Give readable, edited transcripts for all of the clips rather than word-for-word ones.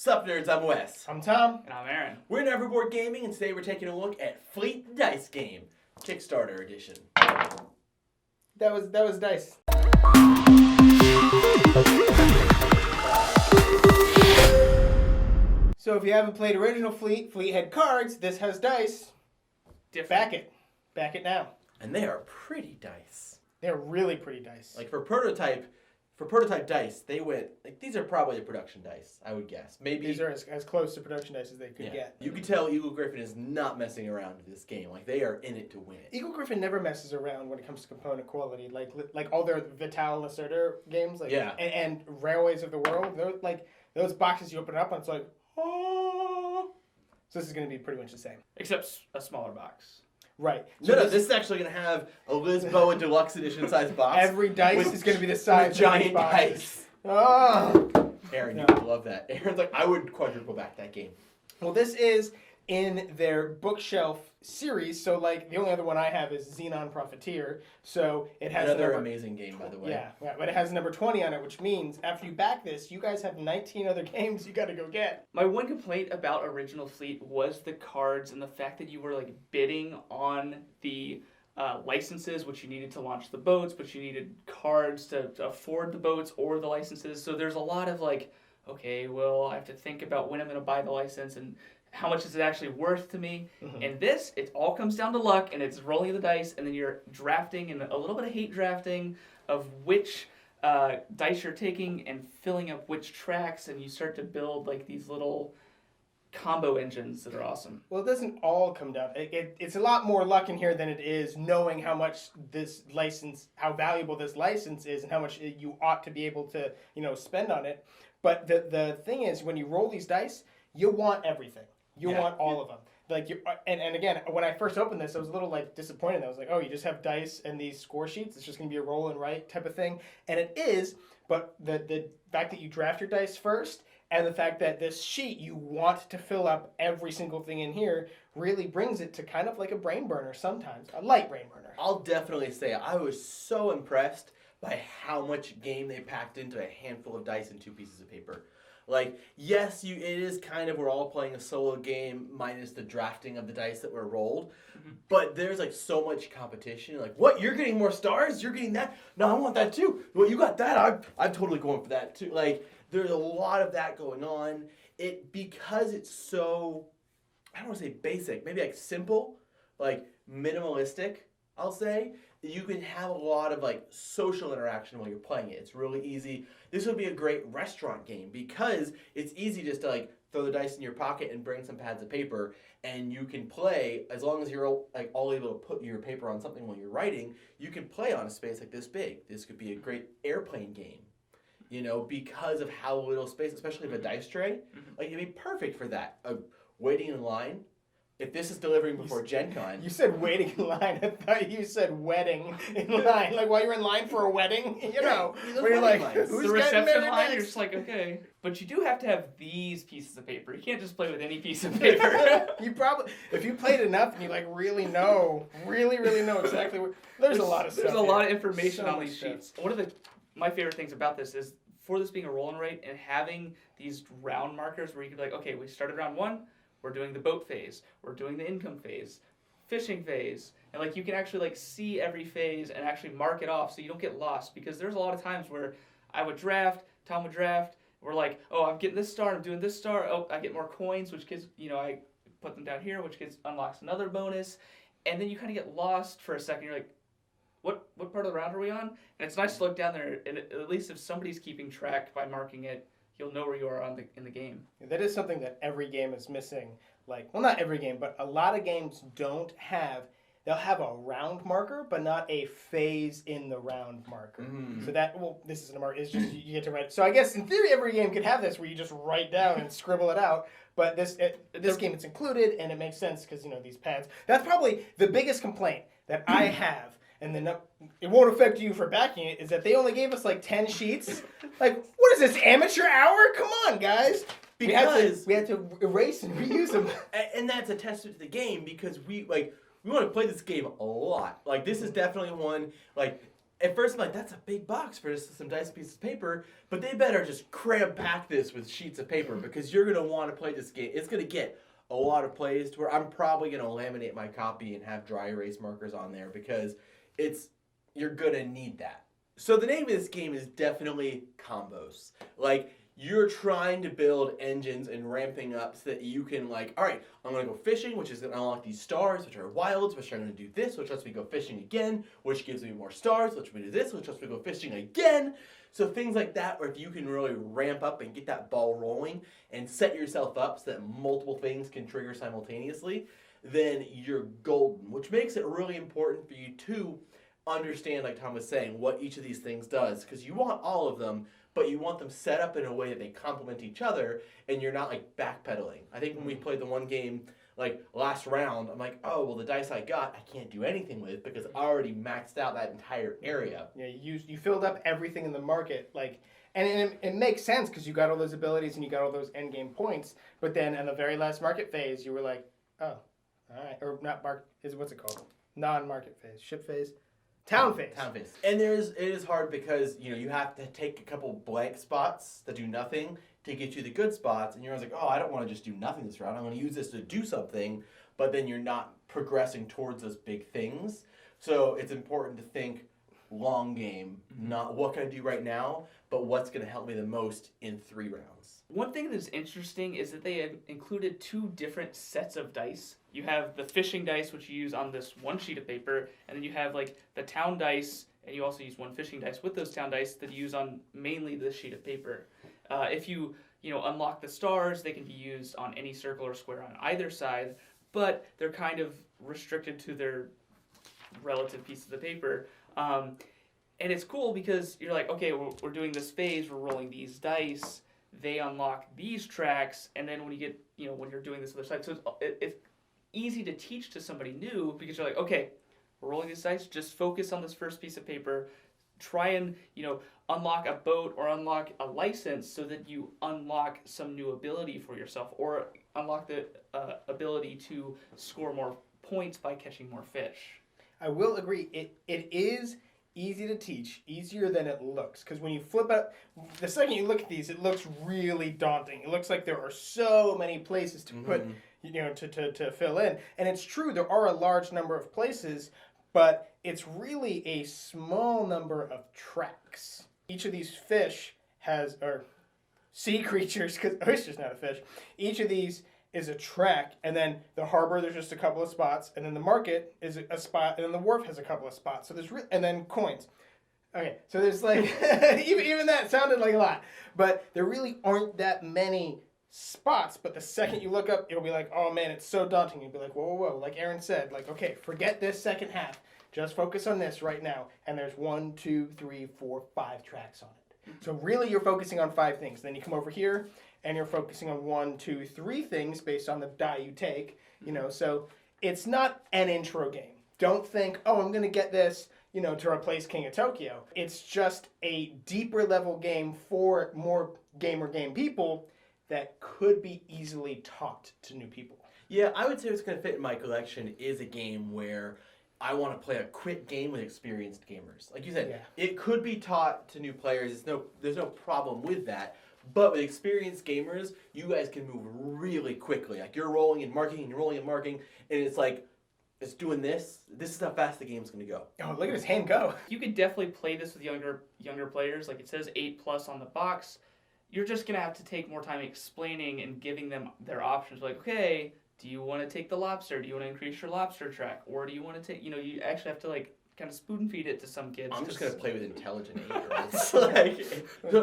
Sup nerds, I'm Wes. I'm Tom. And I'm Aaron. We're Neverboard Gaming, and today we're taking a look at Fleet the Dice Game, Kickstarter edition. That was dice. So if you haven't played original Fleet had cards, this has dice. Different. Back it now. And they are pretty dice. They're really pretty dice. Like for prototype dice, they went, like these are probably the production dice, I would guess. Maybe These are as close to production dice as they could get. You can tell Eagle Griffin is not messing around with this game. Like they are in it to win it. Eagle Griffin never messes around when it comes to component quality. Like all their Vital Lacerda games, like and Railways of the World. They're like those boxes you open up and it's like, oh. So this is going to be pretty much the same. Except a smaller box. Right. So no, this is actually going to have a Lisboa Deluxe Edition size box. Every dice is going to be the size of giant box. dice. Oh. Aaron, you would love that. Aaron's like, I would quadruple back that game. Well, this is in their bookshelf series. So, like, the only other one I have is Xenon Profiteer. So, it has another amazing game, by the way. Yeah, but it has number 20 on it, which means after you back this, you guys have 19 other games you got to go get. My one complaint about Original Fleet was the cards and the fact that you were like bidding on the licenses, which you needed to launch the boats, but you needed cards to afford the boats or the licenses. So there's a lot of like, okay, well, I have to think about when I'm going to buy the license and how much is it actually worth to me. Mm-hmm. And this, it all comes down to luck, and it's rolling the dice, and then you're drafting and a little bit of hate drafting of which dice you're taking and filling up which tracks, and you start to build like these little combo engines that are awesome. Well, it doesn't all come down. It's a lot more luck in here than it is knowing how much this license, how valuable this license is, and how much you ought to be able to, spend on it. But the thing is, when you roll these dice, you want everything. You want all of them. Like and again, when I first opened this, I was a little like disappointed. I was like, oh, you just have dice and these score sheets. It's just going to be a roll and write type of thing, and it is. But the fact that you draft your dice first, and the fact that this sheet you want to fill up every single thing in here, really brings it to kind of like a brain burner sometimes, a light brain burner. I'll definitely say I was so impressed by how much game they packed into a handful of dice and 2 pieces of paper. Like, yes, it is kind of, we're all playing a solo game minus the drafting of the dice that were rolled, but there's like so much competition. Like, what, you're getting more stars? You're getting that? No, I want that too. Well, you got that? I'm totally going for that too. Like, there's a lot of that going on. Because it's so, I don't want to say basic, maybe like simple, like minimalistic, I'll say. You can have a lot of like social interaction while you're playing it. It's really easy. This would be a great restaurant game because it's easy just to like throw the dice in your pocket and bring some pads of paper, and you can play as long as you're like all able to put your paper on something while you're writing. You can play on a space like this big. This could be a great airplane game, because of how little space, especially if a dice tray. Like it'd be perfect for that. Waiting in line. If this is delivering before Gen Con. You said waiting in line. I thought you said wedding in line. Like while you're in line for a wedding, where you're like, who's the reception line, next? you're just like, okay. But you do have to have these pieces of paper. You can't just play with any piece of paper. You probably, if you played enough and you like really know exactly where, there's a lot of stuff. There's a lot of information So on these stuff. sheets. One of my favorite things about this is for this being a roll and write and having these round markers where you can be like, okay, we started round 1. We're doing the boat phase. We're doing the income phase, fishing phase, and like you can actually like see every phase and actually mark it off so you don't get lost. Because there's a lot of times where I would draft, Tom would draft. We're like, oh, I'm getting this star. I'm doing this star. Oh, I get more coins, which gives I put them down here, which unlocks another bonus. And then you kind of get lost for a second. You're like, what part of the round are we on? And it's nice to look down there. And at least if somebody's keeping track by marking it, you'll know where you are in the game. That is something that every game is missing. Like, well, not every game, but a lot of games don't have. They'll have a round marker, but not a phase in the round marker. So this isn't a marker. It's just you get to write. So I guess in theory, every game could have this where you just write down and scribble it out. But this game, it's included, and it makes sense because these pads. That's probably the biggest complaint that I have. And then it won't affect you for backing it, is that they only gave us like 10 sheets. Like, what is this, amateur hour? Come on, guys. Because we had to erase and reuse them. And that's a testament to the game because we want to play this game a lot. Like, this is definitely one, like, at first I'm like, that's a big box for just some dice and pieces of paper, but they better just cram pack this with sheets of paper because you're going to want to play this game. It's going to get a lot of plays to where I'm probably going to laminate my copy and have dry erase markers on there because you're going to need that. So the name of this game is definitely combos. Like, you're trying to build engines and ramping up so that you can, like, all right, I'm going to go fishing, which is going to unlock these stars, which are wilds, which are going to do this, which lets me go fishing again, which gives me more stars, which lets me do this, which lets me go fishing again. So things like that, where if you can really ramp up and get that ball rolling and set yourself up so that multiple things can trigger simultaneously, then you're golden, which makes it really important for you to understand, like Tom was saying, what each of these things does, because you want all of them, but you want them set up in a way that they complement each other, and you're not like backpedaling. I think when we played the one game, like last round, I'm like, oh, well, the dice I got, I can't do anything with because I already maxed out that entire area. Yeah, you filled up everything in the market, like, and it makes sense because you got all those abilities and you got all those end game points. But then in the very last market phase, you were like, oh, all right, or not what's it called? Non-market phase, ship phase. Town phase. And it is hard because, you have to take a couple blank spots that do nothing to get you the good spots. And you're always like, oh, I don't want to just do nothing this round. I'm going to use this to do something. But then you're not progressing towards those big things. So it's important to think long game, not what can I do right now, but what's going to help me the most in 3 rounds. One thing that's interesting is that they have included 2 different sets of dice. You have the fishing dice, which you use on this one sheet of paper, and then you have like the town dice, and you also use one fishing dice with those town dice that you use on mainly this sheet of paper. If you unlock the stars, they can be used on any circle or square on either side, but they're kind of restricted to their relative pieces of paper. And it's cool because you're like, okay, we're doing this phase, we're rolling these dice, they unlock these tracks, and then when you get, when you're doing this other side, so it's easy to teach to somebody new because you're like, okay, we're rolling these dice, just focus on this first piece of paper, try and, unlock a boat or unlock a license so that you unlock some new ability for yourself or unlock the ability to score more points by catching more fish. I will agree, it is easy to teach, easier than it looks. Because when you flip up, the second you look at these, it looks really daunting. It looks like there are so many places to put, to fill in. And it's true, there are a large number of places, but it's really a small number of tracks. Each of these fish or sea creatures, because oyster's not a fish, each of these is a track, and then the harbor, there's just a couple of spots, and then the market is a spot, and then the wharf has a couple of spots. So there's and then coins. Okay, so there's like even that sounded like a lot, but there really aren't that many spots. But the second you look up, it'll be like, oh man, it's so daunting. You'll be like, whoa, whoa, whoa. Like Aaron said, like, okay, forget this second half. Just focus on this right now. And there's 1, 2, 3, 4, 5 tracks on it. So really, you're focusing on 5 things. Then you come over here, and you're focusing on 1, 2, 3 things based on the die you take, so it's not an intro game. Don't think, oh, I'm going to get this, to replace King of Tokyo. It's just a deeper level game for more gamer game people that could be easily taught to new people. Yeah, I would say what's going to fit in my collection is a game where I want to play a quick game with experienced gamers. Like you said, It could be taught to new players. There's no problem with that. But with experienced gamers, you guys can move really quickly. Like you're rolling and marking, and you're rolling and marking, and it's like, it's doing this. This is how fast the game's going to go. Oh, look at his hand go. You could definitely play this with younger players. Like it says 8+ on the box. You're just going to have to take more time explaining and giving them their options. Like, okay, do you want to take the lobster? Do you want to increase your lobster track? Or do you want to take, you actually have to like kind of spoon feed it to some kids. I'm just going to play with intelligent 8-year-olds.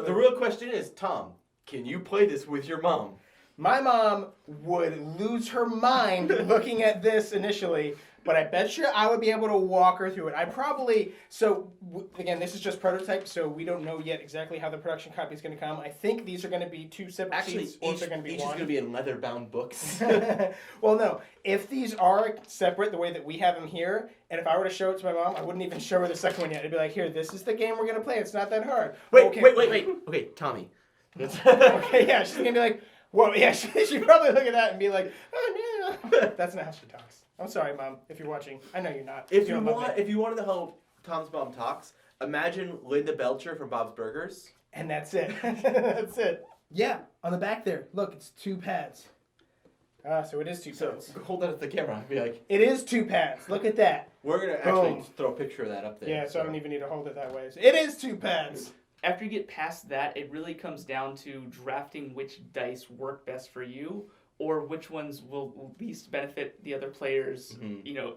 The real question is, Tom, can you play this with your mom? My mom would lose her mind looking at this initially, but I bet you I would be able to walk her through it. Again, this is just prototype, so we don't know yet exactly how the production copy is going to come. I think these are going to be 2 separate sheets, or they're going to be each one. is going to be in leather-bound books. Well, no. If these are separate the way that we have them here, and if I were to show it to my mom, I wouldn't even show her the second one yet. I'd be like, here, this is the game we're going to play. It's not that hard. Wait. Okay, Tommy. Okay, yeah, she's going to be like, whoa, yeah, she'd probably look at that and be like, oh, no. That's not how she talks. I'm sorry, Mom, if you're watching. I know you're not. If you want to know how Tom's mom talks, Imagine Linda Belcher from Bob's Burgers. And that's it. That's it. Yeah, on the back there. Look, it's 2 pads. So it is 2 So pads. hold that at the camera and be like, It is 2 pads. Look at that. we're going to actually Boom. throw a picture of that up there. Yeah, so I don't even need to hold it that way. So it is 2 pads. After you get past that, it really comes down to drafting which dice work best for you, or which ones will least benefit the other players. Mhm. You know,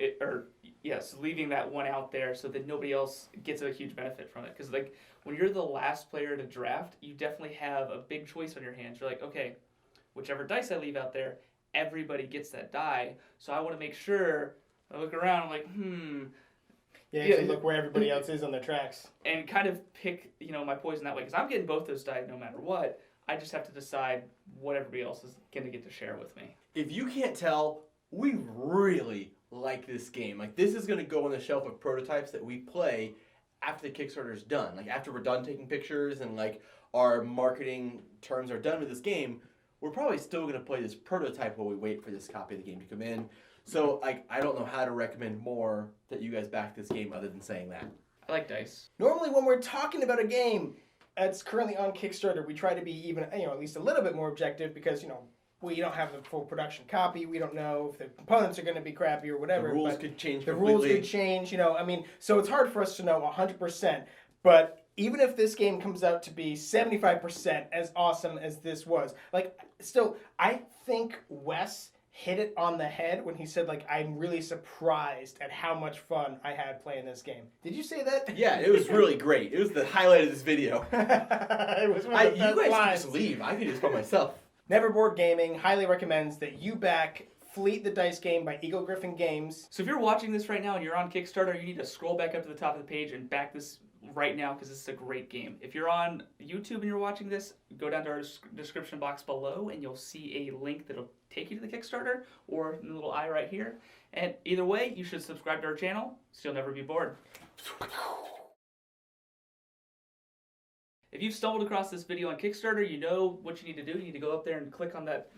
so leaving that one out there so that nobody else gets a huge benefit from it. Because like when you're the last player to draft, you definitely have a big choice on your hands. You're like, okay, whichever dice I leave out there, everybody gets that die. So I want to make sure. I look around, I'm like, Yeah, Yeah. you look where everybody else is on their tracks. and kind of pick, my poison that way. Because I'm getting both those die no matter what. I just have to decide what everybody else is going to get to share with me. If you can't tell, we really like this game. Like, this is going to go on the shelf of prototypes that we play after the Kickstarter's done. Like, after we're done taking pictures and, like, our marketing terms are done with this game, we're probably still going to play this prototype while we wait for this copy of the game to come in. So, like, I don't know how to recommend more that you guys back this game other than saying that. I like dice. Normally when we're talking about a game that's currently on Kickstarter, we try to be even, at least a little bit more objective because, we don't have the full production copy. We don't know if the components are going to be crappy or whatever. The rules but could change the completely. rules could change, so it's hard for us to know 100%. But even if this game comes out to be 75% as awesome as this was, still, I think Wes hit it on the head when he said, I'm really surprised at how much fun I had playing this game. Did you say that? Yeah, it was really great. It was the highlight of this video. It was one of the You best guys lines. can just leave. I can just by myself. Neverboard Gaming highly recommends that you back Fleet the Dice Game by Eagle Griffin Games. So if you're watching this right now and you're on Kickstarter, you need to scroll back up to the top of the page and back this right now because this is a great game. If you're on YouTube and you're watching this, go down to our description box below and you'll see a link that'll take you to the Kickstarter or the little eye right here. And either way, you should subscribe to our channel so you'll never be bored. If you've stumbled across this video on Kickstarter, you know what you need to do. You need to go up there and click on that